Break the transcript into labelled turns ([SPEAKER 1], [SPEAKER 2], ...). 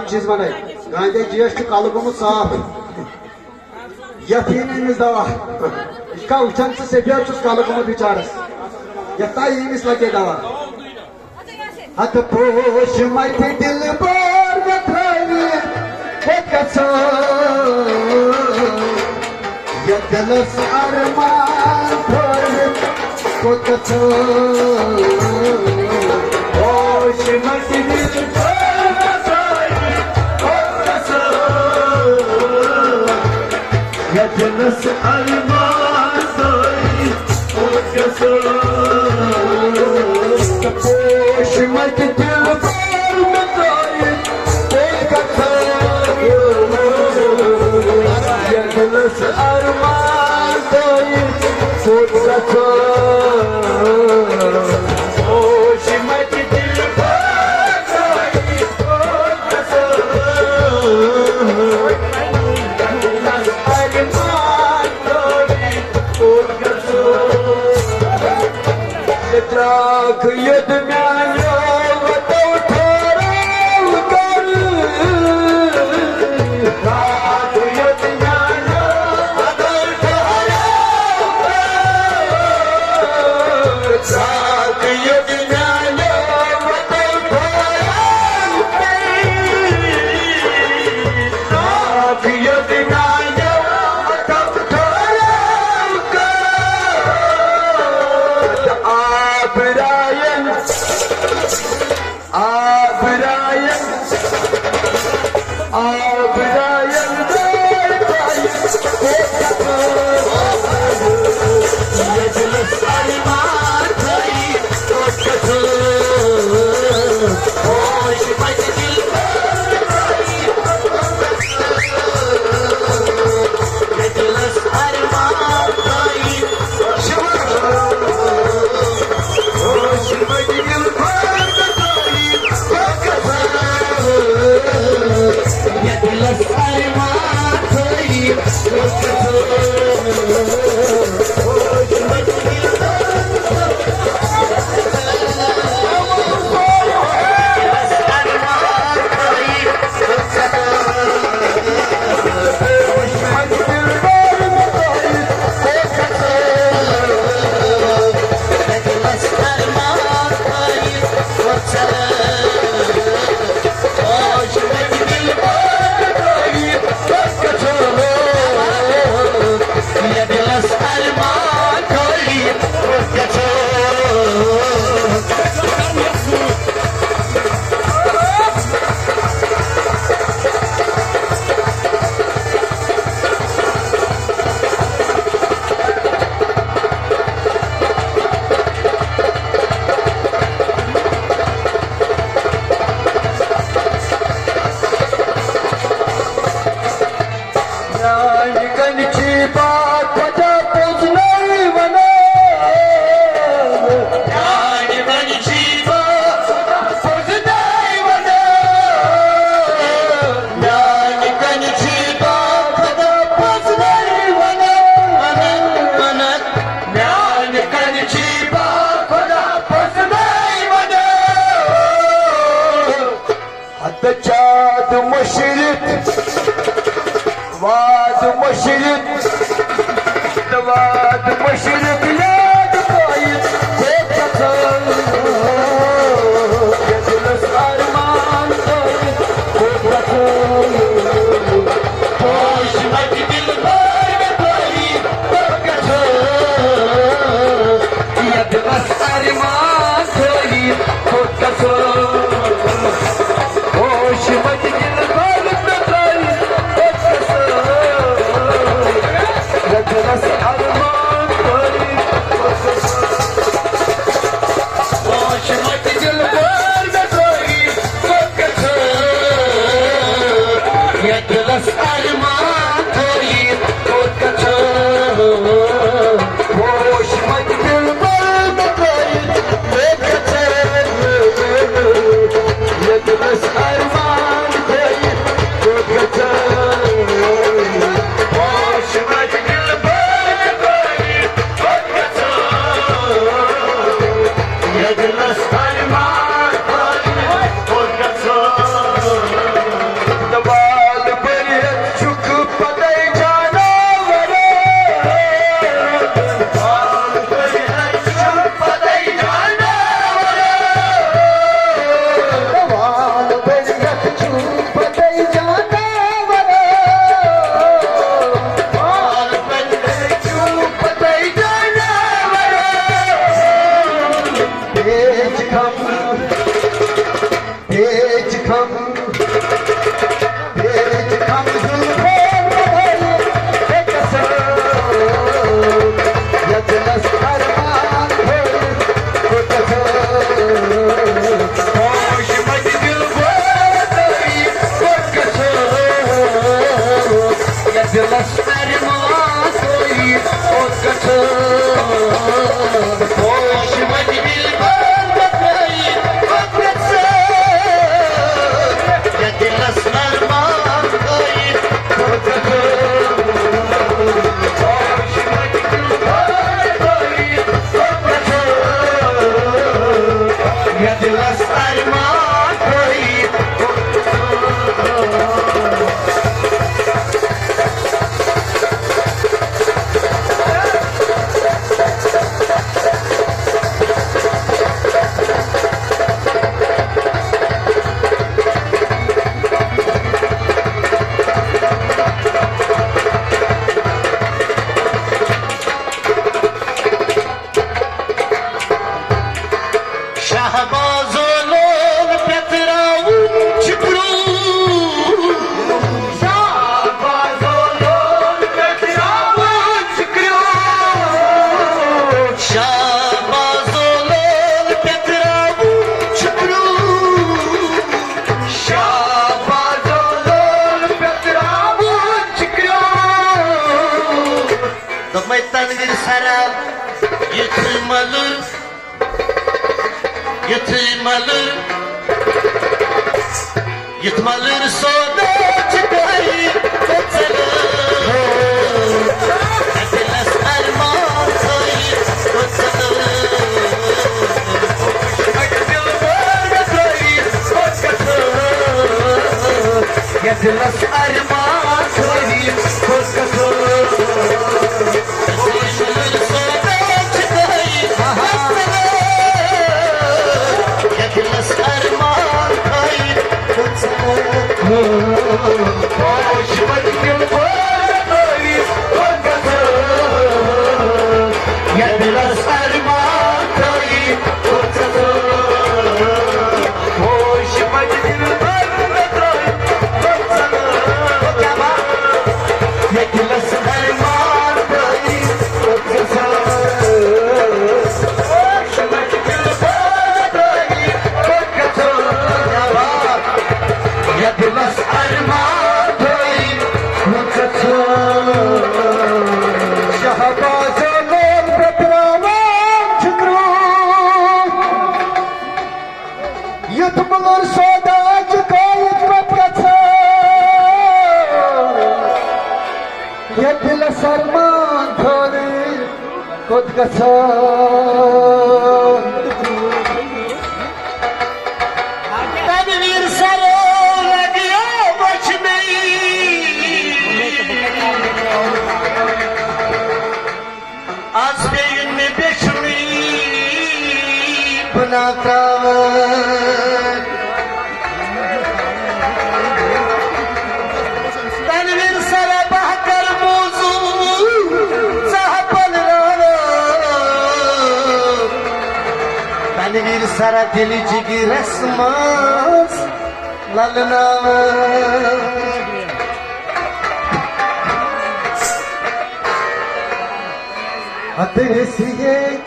[SPEAKER 1] चीज बन गांधी जीएसटी कल गुम साफ यीमिस दवा इसका उछन से सफेद कल गुम बिचारस यथा यीमिस लगे दवा हथ पोश मत दिल बोर दिलस अरमान पोश मत दिल
[SPEAKER 2] Yadınız almazay Orkası
[SPEAKER 1] Poşuma gidil vermezay Orkası Yadınız almazay Orkası Poşuma gidil vermezay Orkası Trak yedmeyen yolda uçaram kar Trak yedmeyen yolda uçaram kar Trak yedmeyen yolda uçaram kar Trak yedmeyen yolda uçaram kar Brian
[SPEAKER 2] Yıtmalır soda çıkayı Kutsalır Ediles erman sayı Kutsalır Akdil var sayı Kutsalır Ediles erman sayı Kutsalır Yıtmalır soda çıkayı Kutsalır Ediles erman sayı Hoş vaktim var Ya biraz armağan kayıp Hoş vaktim var Ya biraz armağan kayıp Hoş vaktim var Ya biraz armağan kayıp
[SPEAKER 1] Şahbaz olur betraman çıkrı Yutmulur soda çıkayıp kopkatı Yedile sarman kayıp kopkatı
[SPEAKER 2] Ben bir sarı radyo Az beyin mi beş mi buna kavak Ben bir sarı bahkar muzu sahabalarım Ben bir sarı delicik resmaz lalına
[SPEAKER 1] Adresiye